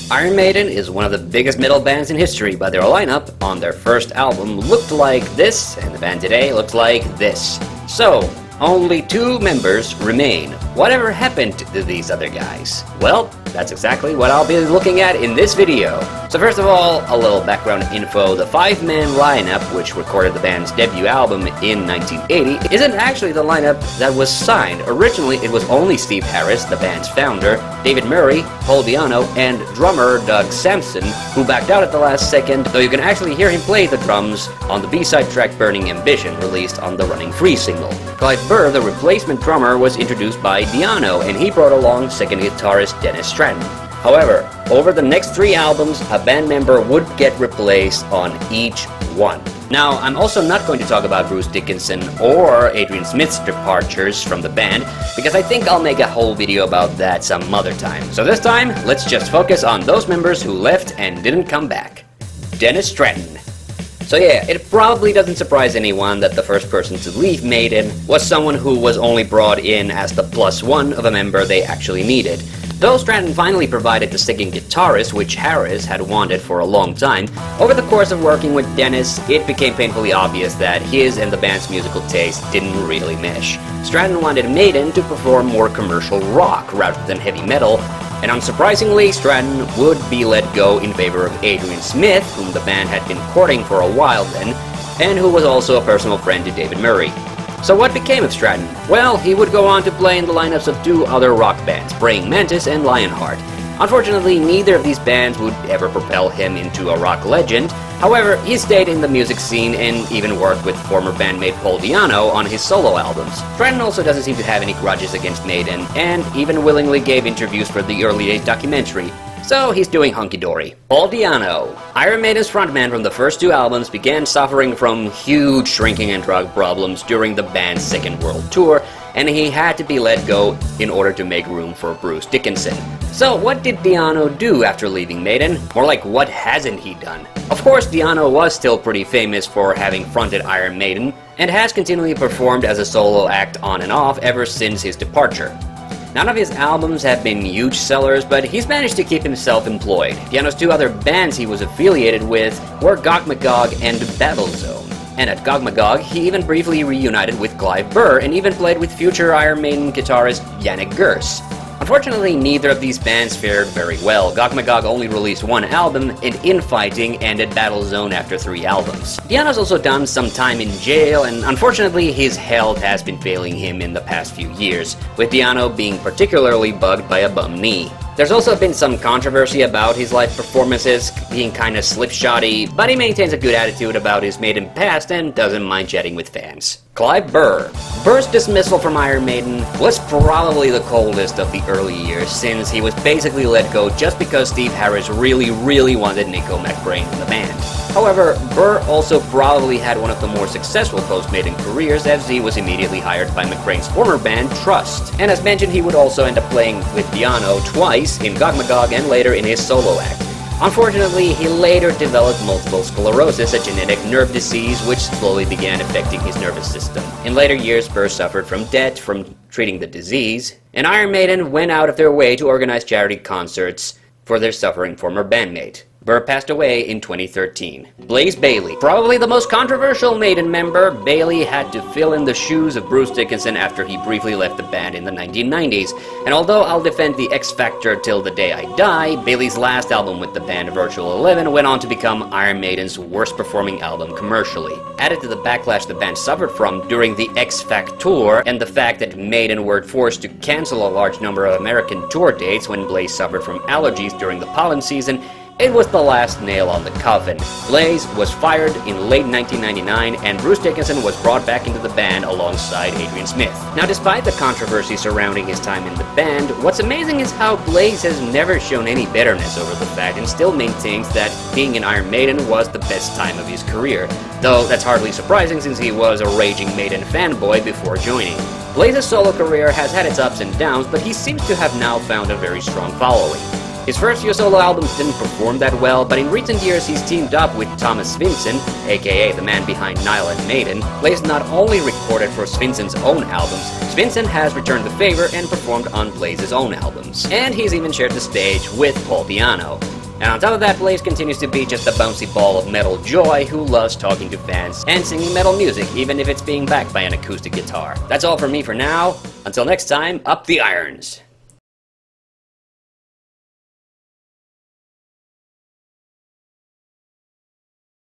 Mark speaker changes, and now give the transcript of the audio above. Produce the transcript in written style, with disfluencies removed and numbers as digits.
Speaker 1: Iron Maiden is one of the biggest metal bands in history, but their lineup on their first album looked like this, and the band today looks like this. So, only 2 members remain. Whatever happened to these other guys? Well, that's exactly what I'll be looking at in this video. So first of all, a little background info. The 5-man lineup, which recorded the band's debut album in 1980, isn't actually the lineup that was signed. Originally, it was only Steve Harris, the band's founder, David Murray, Paul Di'Anno, and drummer Doug Sampson, who backed out at the last second, though you can actually hear him play the drums on the B-side track Burning Ambition, released on the Running Free single. Clive Burr, the replacement drummer, was introduced by Di'Anno, and he brought along second guitarist Dennis Stratton. However, over the next 3 albums, a band member would get replaced on each one. Now, I'm also not going to talk about Bruce Dickinson or Adrian Smith's departures from the band, because I think I'll make a whole video about that some other time. So this time, let's just focus on those members who left and didn't come back. Dennis Stratton. So yeah, it probably doesn't surprise anyone that the first person to leave Maiden was someone who was only brought in as the +1 of a member they actually needed. Though Stratton finally provided the second guitarist, which Harris had wanted for a long time, over the course of working with Dennis, it became painfully obvious that his and the band's musical taste didn't really mesh. Stratton wanted Maiden to perform more commercial rock rather than heavy metal, and unsurprisingly, Stratton would be let go in favor of Adrian Smith, whom the band had been courting for a while then, and who was also a personal friend to David Murray. So what became of Stratton? Well, he would go on to play in the lineups of 2 other rock bands, Praying Mantis and Lionheart. Unfortunately, neither of these bands would ever propel him into a rock legend. However, he stayed in the music scene and even worked with former bandmate Paul Di'Anno on his solo albums. Stratton also doesn't seem to have any grudges against Maiden, and even willingly gave interviews for the early days documentary. So he's doing hunky-dory. Paul Di'Anno, Iron Maiden's frontman from the first 2 albums, began suffering from huge drinking and drug problems during the band's second world tour, and he had to be let go in order to make room for Bruce Dickinson. So what did Di'Anno do after leaving Maiden? More like, what hasn't he done? Of course, Di'Anno was still pretty famous for having fronted Iron Maiden, and has continually performed as a solo act on and off ever since his departure. None of his albums have been huge sellers, but he's managed to keep himself employed. Di'Anno's 2 other bands he was affiliated with were Gog Magog and Battlezone. And at Gog Magog, he even briefly reunited with Clive Burr and even played with future Iron Maiden guitarist Yannick Gers. Unfortunately, neither of these bands fared very well. Gog Magog only released 1 album, and Infighting ended Battlezone after 3 albums. Di'Anno's also done some time in jail, and unfortunately his health has been failing him in the past few years, with Di'Anno being particularly bugged by a bum knee. There's also been some controversy about his live performances being kinda slipshotty, but he maintains a good attitude about his Maiden past and doesn't mind chatting with fans. Clive Burr. Burr's dismissal from Iron Maiden was probably the coldest of the early years, since he was basically let go just because Steve Harris really wanted Nico McBrain in the band. However, Burr also probably had one of the more successful post-Maiden careers, as he was immediately hired by McBrain's former band, Trust. And as mentioned, he would also end up playing with Di'Anno twice in Gog Magog and later in his solo act. Unfortunately, he later developed multiple sclerosis, a genetic nerve disease which slowly began affecting his nervous system. In later years, Burr suffered from debt from treating the disease, and Iron Maiden went out of their way to organize charity concerts for their suffering former bandmate. Burr passed away in 2013. Blaze Bayley. Probably the most controversial Maiden member, Bayley had to fill in the shoes of Bruce Dickinson after he briefly left the band in the 1990s. And although I'll defend the X Factor till the day I die, Bayley's last album with the band, Virtual 11, went on to become Iron Maiden's worst performing album commercially. Added to the backlash the band suffered from during the X Factor tour, and the fact that Maiden were forced to cancel a large number of American tour dates when Blaze suffered from allergies during the pollen season, it was the last nail on the coffin. Blaze was fired in late 1999, and Bruce Dickinson was brought back into the band alongside Adrian Smith. Now, despite the controversy surrounding his time in the band, what's amazing is how Blaze has never shown any bitterness over the fact and still maintains that being in Iron Maiden was the best time of his career. Though that's hardly surprising since he was a raging Maiden fanboy before joining. Blaze's solo career has had its ups and downs, but he seems to have now found a very strong following. His first few solo albums didn't perform that well, but in recent years he's teamed up with Thomas Svensson, aka the man behind Nile and Maiden. Blaze not only recorded for Svensson's own albums, Svensson has returned the favor and performed on Blaze's own albums. And he's even shared the stage with Paul Di'Anno. And on top of that, Blaze continues to be just a bouncy ball of metal joy who loves talking to fans and singing metal music, even if it's being backed by an acoustic guitar. That's all from me for now. Until next time, up the irons!